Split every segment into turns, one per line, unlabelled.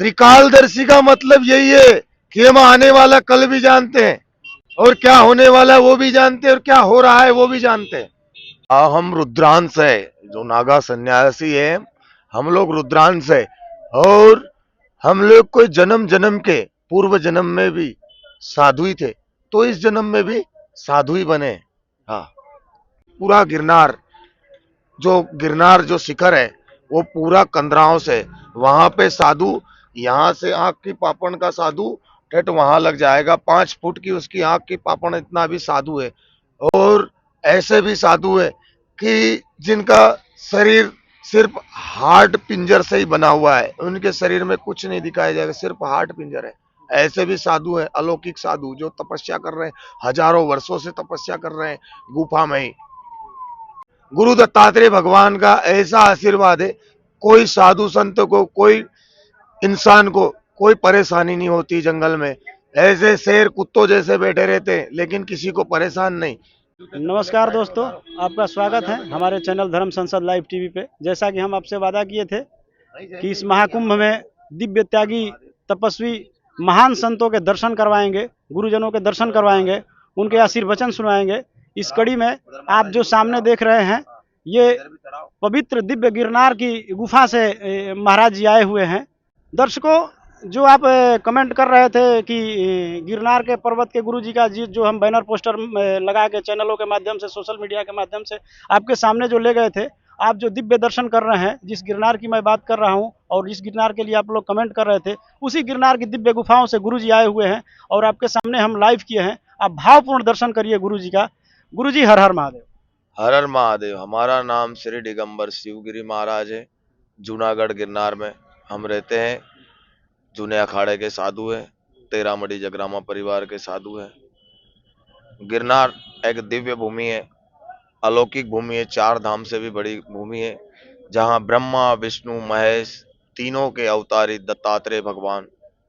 त्रिकालदर्शी का मतलब यही है कि हम आने वाला कल भी जानते हैं और क्या होने वाला है वो भी जानते हैं और क्या हो रहा है वो भी जानते हैं। हम रुद्रांश है, जो नागा सन्यासी है, हम लोग रुद्रांश है और हम लोग कोई जन्म जन्म के पूर्व जन्म में भी साधु ही थे, तो इस जन्म में भी साधु ही बने। हाँ, पूरा गिरनार जो शिखर है वो पूरा कंदराओं से, वहां पे साधु, यहाँ से आंख की पापण का साधु ठेठ वहां लग जाएगा, 5 फुट की उसकी आंख की पापण, इतना भी साधु है। और ऐसे भी साधु है कि जिनका शरीर सिर्फ हार्ट पिंजर से ही बना हुआ है, उनके शरीर में कुछ नहीं दिखाया जाएगा, सिर्फ हार्ट पिंजर है। ऐसे भी साधु हैं, अलौकिक साधु जो तपस्या कर रहे हैं, हजारों वर्षों से तपस्या कर रहे हैं गुफा में ही। गुरु दत्तात्रेय भगवान का ऐसा आशीर्वाद है, कोई साधु संत को, कोई इंसान को कोई परेशानी नहीं होती जंगल में। ऐसे शेर कुत्तों जैसे बैठे रहते हैं लेकिन किसी को परेशान नहीं।
नमस्कार दोस्तों, आपका स्वागत है हमारे चैनल धर्म संसद लाइव टीवी पे। जैसा कि हम आपसे वादा किए थे कि इस महाकुंभ में दिव्य त्यागी तपस्वी महान संतों के दर्शन करवाएंगे, गुरुजनों के दर्शन करवाएंगे, उनके आशीर्वचन सुनाएंगे। इस कड़ी में आप जो सामने देख रहे हैं, ये पवित्र दिव्य गिरनार की गुफा से महाराज जी आए हुए हैं। दर्शकों, जो आप कमेंट कर रहे थे कि गिरनार के पर्वत के गुरु जी का जो हम बैनर पोस्टर लगा के चैनलों के माध्यम से, सोशल मीडिया के माध्यम से आपके सामने जो ले गए थे, आप जो दिव्य दर्शन कर रहे हैं, जिस गिरनार की मैं बात कर रहा हूं और जिस गिरनार के लिए आप लोग कमेंट कर रहे थे, उसी गिरनार की दिव्य गुफाओं से गुरु जी आए हुए हैं और आपके सामने हम लाइव किए हैं। आप भावपूर्ण दर्शन करिए गुरु जी का। गुरु जी हर हर महादेव।
हर हर महादेव। हमारा नाम श्री दिगंबर शिवगिरी महाराज है। जूनागढ़ गिरनार में हम रहते हैं। जूने अखाड़े के साधु हैं, 13 मड़ी जगरामा परिवार के साधु हैं। गिरनार एक दिव्य भूमि है, अलौकिक भूमि है, 4 धाम से भी बड़ी भूमि है, जहाँ ब्रह्मा विष्णु महेश तीनों के अवतारी दत्तात्रेय भगवान,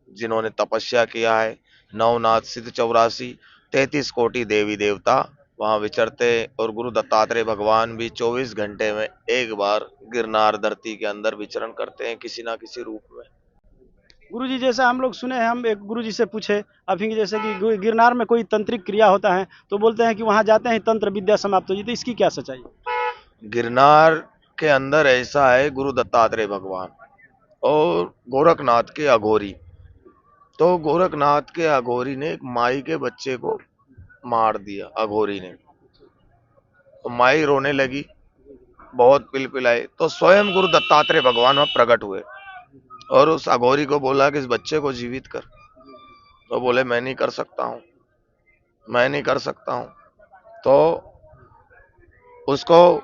जिन्होंने तपस्या किया है, नवनाथ सिद्ध 84 33 कोटि देवी देवता वहाँ विचरते, और गुरु दत्तात्रेय भगवान भी 24 घंटे में एक बार गिरनार धरती के अंदर विचरण करते हैं किसी ना किसी रूप में।
गुरु जी, जैसा हम लोग सुने हैं, हम एक गुरु जी से पूछे अभी कि जैसे कि गिरनार में कोई तंत्रिक क्रिया होता है तो बोलते हैं कि वहां जाते हैं तंत्र विद्या समाप्त हो जाती है, इसकी क्या सच्चाई है?
गिरनार के अंदर ऐसा है, गुरु दत्तात्रेय भगवान और गोरखनाथ के अघोरी, तो गोरखनाथ के अघोरी ने एक माई के बच्चे को मार दिया। अघोरी ने, तो माई रोने लगी, बहुत पिलपिलाई, तो स्वयं गुरु दत्तात्रेय भगवान वहां प्रकट हुए और उस अघोरी को बोला कि इस बच्चे को जीवित कर। तो बोले मैं नहीं कर सकता हूँ, मैं नहीं कर सकता हूँ। तो उसको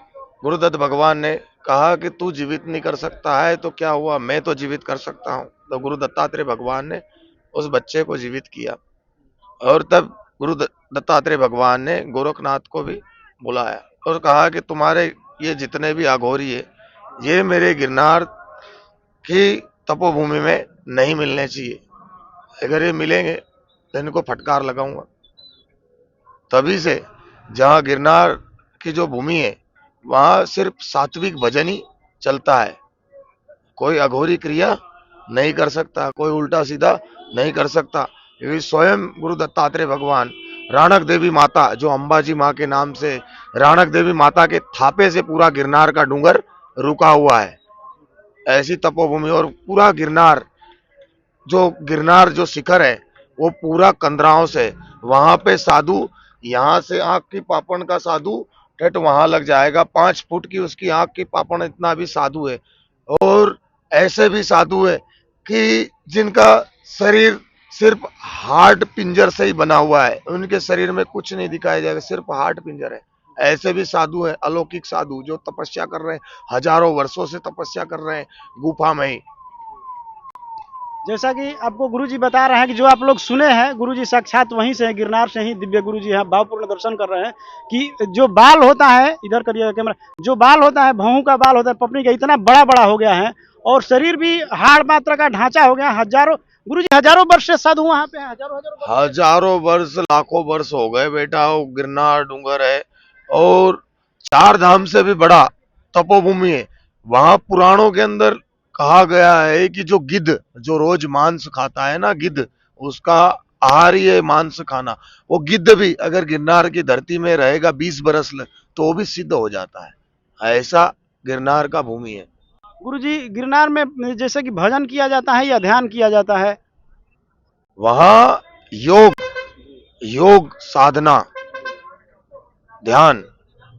गुरुदत्त भगवान ने कहा कि तू जीवित नहीं कर सकता है तो क्या हुआ, मैं तो जीवित कर सकता हूँ। तो गुरु दत्तात्रेय भगवान ने उस बच्चे को जीवित किया और तब गुरु दत्तात्रेय भगवान ने गोरखनाथ को भी बुलाया और कहा कि तुम्हारे ये जितने भी अघोरी है, ये मेरे गिरनार की तपोभूमि में नहीं मिलने चाहिए, अगर ये मिलेंगे तो इनको फटकार लगाऊंगा। तभी से जहाँ गिरनार की जो भूमि है वहाँ सिर्फ सात्विक भजन ही चलता है, कोई अघोरी क्रिया नहीं कर सकता, कोई उल्टा सीधा नहीं कर सकता। क्योंकि स्वयं गुरु दत्तात्रेय भगवान राणक देवी माता, जो अंबाजी माँ के नाम से, राणक देवी माता के थापे से पूरा गिरनार का डूंगर रुका हुआ है, ऐसी तपोभूमि। और पूरा गिरनार जो शिखर है वो पूरा कंदराओं से, वहां पे साधु, यहाँ से आंख की पापण का साधु ठेठ वहां लग जाएगा, 5 फुट की उसकी आंख की पापण, इतना भी साधु है। और ऐसे भी साधु है कि जिनका शरीर सिर्फ हार्ट पिंजर से ही बना हुआ है, उनके शरीर में कुछ नहीं दिखाया जाएगा, सिर्फ हार्ट पिंजर है। ऐसे भी साधु हैं, अलौकिक साधु जो तपस्या कर रहे हैं, हजारों वर्षों से तपस्या कर रहे हैं गुफा में ही।
जैसा कि आपको गुरु जी बता रहे हैं कि जो आप लोग सुने हैं, गुरु जी साक्षात वहीं से, गिरनार से ही दिव्य गुरु जी हैं, भावपूर्ण दर्शन कर रहे हैं कि जो बाल होता है, इधर करिए कैमरा, जो बाल होता है, भौं का बाल होता है, पपनी का, इतना बड़ा बड़ा हो गया है और शरीर भी हाड़ मात्रा का ढांचा हो गया। हजारों गुरु जी, हजारों वर्ष से साधु वहां पे हैं,
हजारों वर्ष, लाखों वर्ष हो गए बेटा। वो गिरनार डूंगर है और 4 धाम से भी बड़ा तपोभूमि है। वहां पुराणों के अंदर कहा गया है कि जो गिद्ध जो रोज मांस खाता है ना, गिद्ध, उसका आहार ही है मांस खाना। वो गिद्ध भी अगर गिरनार की धरती में रहेगा 20 बरस तो वो भी सिद्ध हो जाता है। ऐसा गिरनार का भूमि है।
गुरुजी गिरनार में जैसे कि भजन किया जाता है या ध्यान किया जाता है?
वहां योग, योग साधना, ध्यान,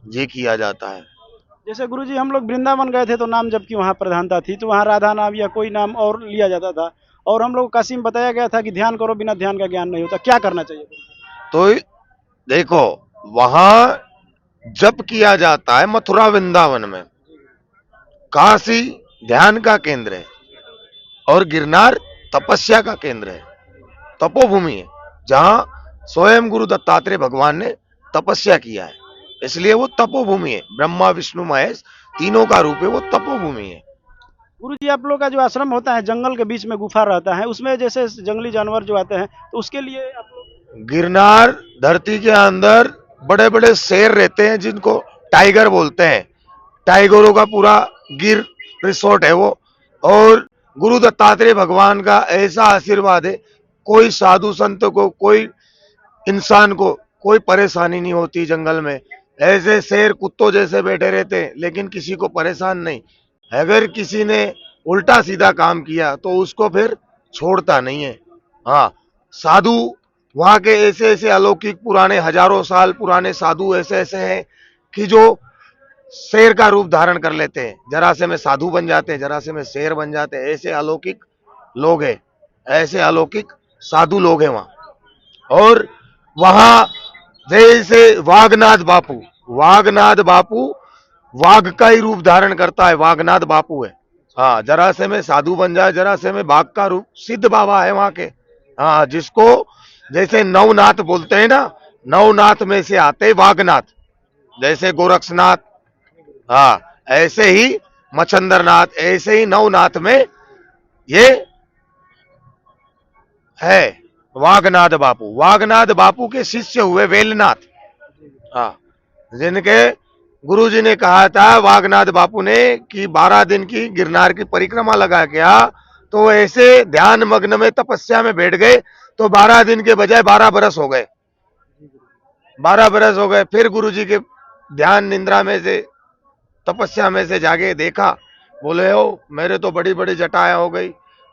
ये किया जाता है।
जैसे गुरुजी हम लोग वृंदावन गए थे तो नाम जबकि वहाँ प्रधानता थी, तो वहाँ राधा नाम या कोई नाम और लिया जाता था, और हम लोग को काशी में बताया गया था कि ध्यान करो, बिना ध्यान का ज्ञान नहीं होता। क्या करना चाहिए?
तो देखो, वहां जप किया जाता है मथुरा वृंदावन में। काशी ध्यान का केंद्र है और गिरनार तपस्या का केंद्र है, तपोभूमि है, जहां स्वयं गुरु दत्तात्रेय भगवान ने तपस्या किया है। इसलिए वो तपोभूमि है। ब्रह्मा विष्णु महेश तीनों का रूप है, वो तपोभूमि है।
गुरुजी आप लोग का जो आश्रम होता है जंगल के बीच में गुफा रहता है, उसमें जैसे जंगली जानवर जो आते हैं तो उसके लिए आप लोग?
गिरनार धरती के अंदर बड़े बड़े शेर रहते हैं जिनको टाइगर बोलते हैं। टाइगरों का पूरा गिर रिसोर्ट है वो। और गुरु दत्तात्रेय भगवान का ऐसा आशीर्वाद है, कोई साधु संत को, कोई इंसान को कोई परेशानी नहीं होती जंगल में। ऐसे शेर कुत्तों जैसे बैठे रहते हैं लेकिन किसी को परेशान नहीं। अगर किसी ने उल्टा सीधा काम किया तो उसको फिर छोड़ता नहीं है। हाँ, साधु वहां के ऐसे ऐसे अलौकिक पुराने हजारों साल पुराने साधु ऐसे ऐसे हैं कि जो शेर का रूप धारण कर लेते हैं। जरा से में साधु बन जाते हैं, जरा से में शेर बन जाते हैं। ऐसे अलौकिक लोग हैं, ऐसे अलौकिक साधु लोग हैं वहां। और वहां जैसे वाघनाथ बापू वाघ का ही रूप धारण करता है, वाघनाथ बापू है। हाँ, जरा से में साधु बन जाए, जरा से में बाघ का रूप। सिद्ध बाबा है वहां के। हाँ, जिसको जैसे नवनाथ बोलते हैं ना, नवनाथ में से आते वाघनाथ। जैसे गोरक्षनाथ, हाँ, ऐसे ही मच्छंदरनाथ, ऐसे ही नवनाथ में ये है वाघनाथ बापू के शिष्य हुए वेलनाथ। हाँ, जिनके गुरुजी ने कहा था वाघनाथ बापू ने कि 12 दिन की गिरनार की परिक्रमा लगा गया, तो ऐसे ध्यान मग्न में तपस्या में बैठ गए तो 12 दिन के बजाय 12 बरस हो गए। 12 बरस हो गए। फिर गुरुजी के ध्यान निंद्रा में से, तपस्या में से जागे, देखा, बोले हो मेरे तो बड़ी बड़ी जटाएं हो गई,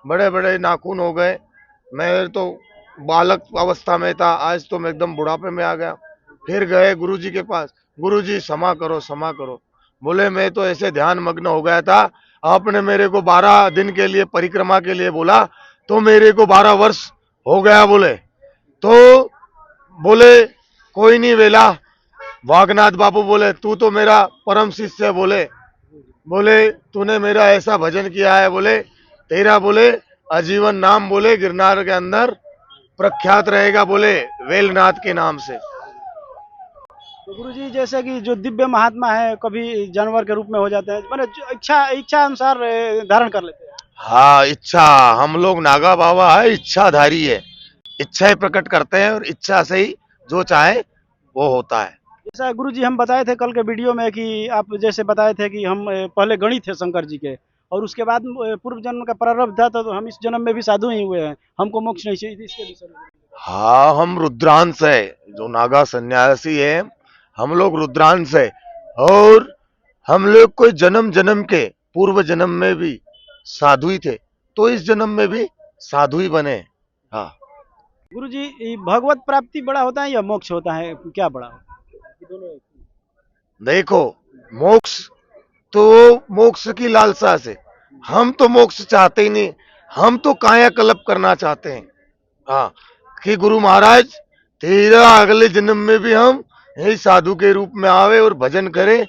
बड़े बड़े नाखून हो गए, मैं तो बालक अवस्था में था, आज तो मैं एकदम बुढ़ापे में आ गया। फिर गए गुरुजी के पास, गुरुजी क्षमा करो क्षमा करो। बोले मैं तो ऐसे ध्यान मग्न हो गया था, आपने मेरे को 12 दिन के लिए परिक्रमा के लिए बोला तो मेरे को 12 वर्ष हो गया। बोले तो बोले कोई नहीं वेला। वाघनाथ बापू बोले तू तो मेरा परम शिष्य है। बोले बोले तूने मेरा ऐसा भजन किया है, बोले तेरा बोले आजीवन नाम बोले गिरनार के अंदर प्रख्यात रहेगा, बोले वेलनाथ के नाम से।
तो गुरुजी जैसे कि जो दिव्य महात्मा है कभी जानवर के रूप में हो जाते हैं, मैंने इच्छा इच्छा अनुसार धारण कर लेते हैं।
हाँ, इच्छा, हम लोग नागा बाबा है, इच्छाधारी है। इच्छाएं प्रकट करते हैं और इच्छा से ही जो चाहे वो होता है।
जैसा गुरुजी हम बताए थे कल के वीडियो में कि आप जैसे बताए थे कि हम पहले गणित थे शंकर जी के, और उसके बाद पूर्व जन्म का प्रारब्ध था तो हम इस जन्म में भी साधु ही हुए हैं, हमको मोक्ष नहीं चाहिए। इसके विषय में
हाँ, हम रुद्रांश है, जो नागा सन्यासी है, हम लोग रुद्रांश है। और हम लोग कोई जन्म जन्म के पूर्व जन्म में भी साधु ही थे, तो इस जन्म में भी साधु ही बने। हाँ,
गुरुजी ये भगवत प्राप्ति बड़ा होता है या मोक्ष होता है, क्या बड़ा होता है? दोनों
देखो, मोक्ष तो मोक्ष की लालसा से, हम तो मोक्ष चाहते ही नहीं, हम तो कायाकल्प करना चाहते हैं। हाँ, कि गुरु महाराज तेरा अगले जन्म में भी हम यही साधु के रूप में आवे और भजन करे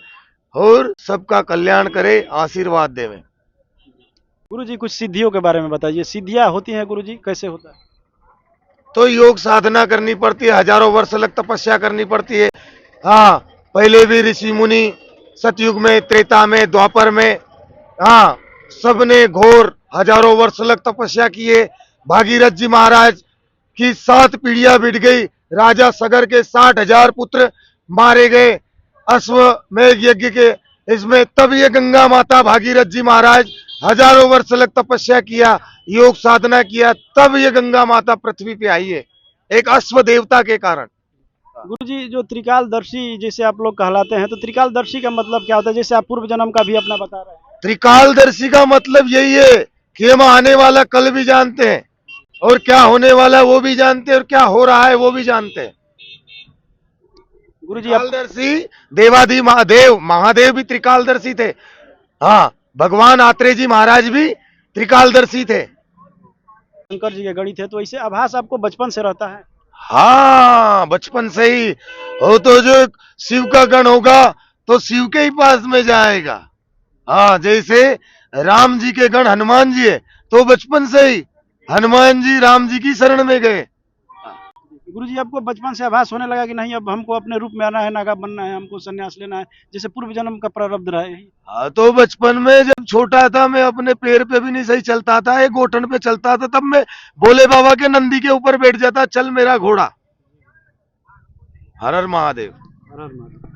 और सबका कल्याण करे, आशीर्वाद देवे।
गुरुजी कुछ सिद्धियों के बारे में बताइए, सिद्धियां होती हैं गुरुजी, कैसे होता है?
तो योग साधना करनी पड़ती है, हजारों वर्ष तक तपस्या करनी पड़ती है। हाँ, पहले भी ऋषि मुनि सतयुग में, त्रेता में, द्वापर में, हाँ, सबने घोर हजारों वर्ष तक तपस्या किए। भागीरथ जी महाराज की 7 पीढ़ियां बिट गई। राजा सगर के 60,000 पुत्र मारे गए अश्वमेध यज्ञ के इसमें। तब ये गंगा माता भागीरथ जी महाराज हजारों वर्ष तक तपस्या किया, योग साधना किया, तब ये गंगा माता पृथ्वी पे आई है, एक अश्व देवता के कारण।
गुरु जी, जो त्रिकालदर्शी जैसे आप लोग कहलाते हैं, तो त्रिकालदर्शी का मतलब क्या होता है? जैसे आप पूर्व जन्म का भी अपना बता रहे हैं।
त्रिकालदर्शी का मतलब यही है कि हम आने वाला कल भी जानते हैं, और क्या होने वाला है वो भी जानते हैं, और क्या हो रहा है वो भी जानते हैं।
गुरु जी, आप
त्रिकालदर्शी देवादि महादेव, महादेव भी त्रिकालदर्शी थे। हाँ, भगवान आत्रेय जी महाराज भी त्रिकालदर्शी थे।
शंकर जी के गणित है, तो ऐसे आभास आपको बचपन से रहता है?
हाँ, बचपन से ही। वो तो जो शिव का गण होगा तो शिव के ही पास में जाएगा। हाँ, जैसे राम जी के गण हनुमान जी है, तो बचपन से ही हनुमान जी राम जी की शरण में गए।
गुरु जी, आपको बचपन से आभास होने लगा कि नहीं, अब हमको अपने रूप में आना है, नागा बनना है, हमको संन्यास लेना है, जैसे पूर्व जन्म का प्रारब्ध रहा है?
हाँ, तो बचपन में जब छोटा था, मैं अपने पैर पे भी नहीं सही चलता था, एक घोटन पे चलता था, तब मैं भोले बाबा के नंदी के ऊपर बैठ जाता, चल मेरा घोड़ा। हर हर महादेव।
हर हर महादेव।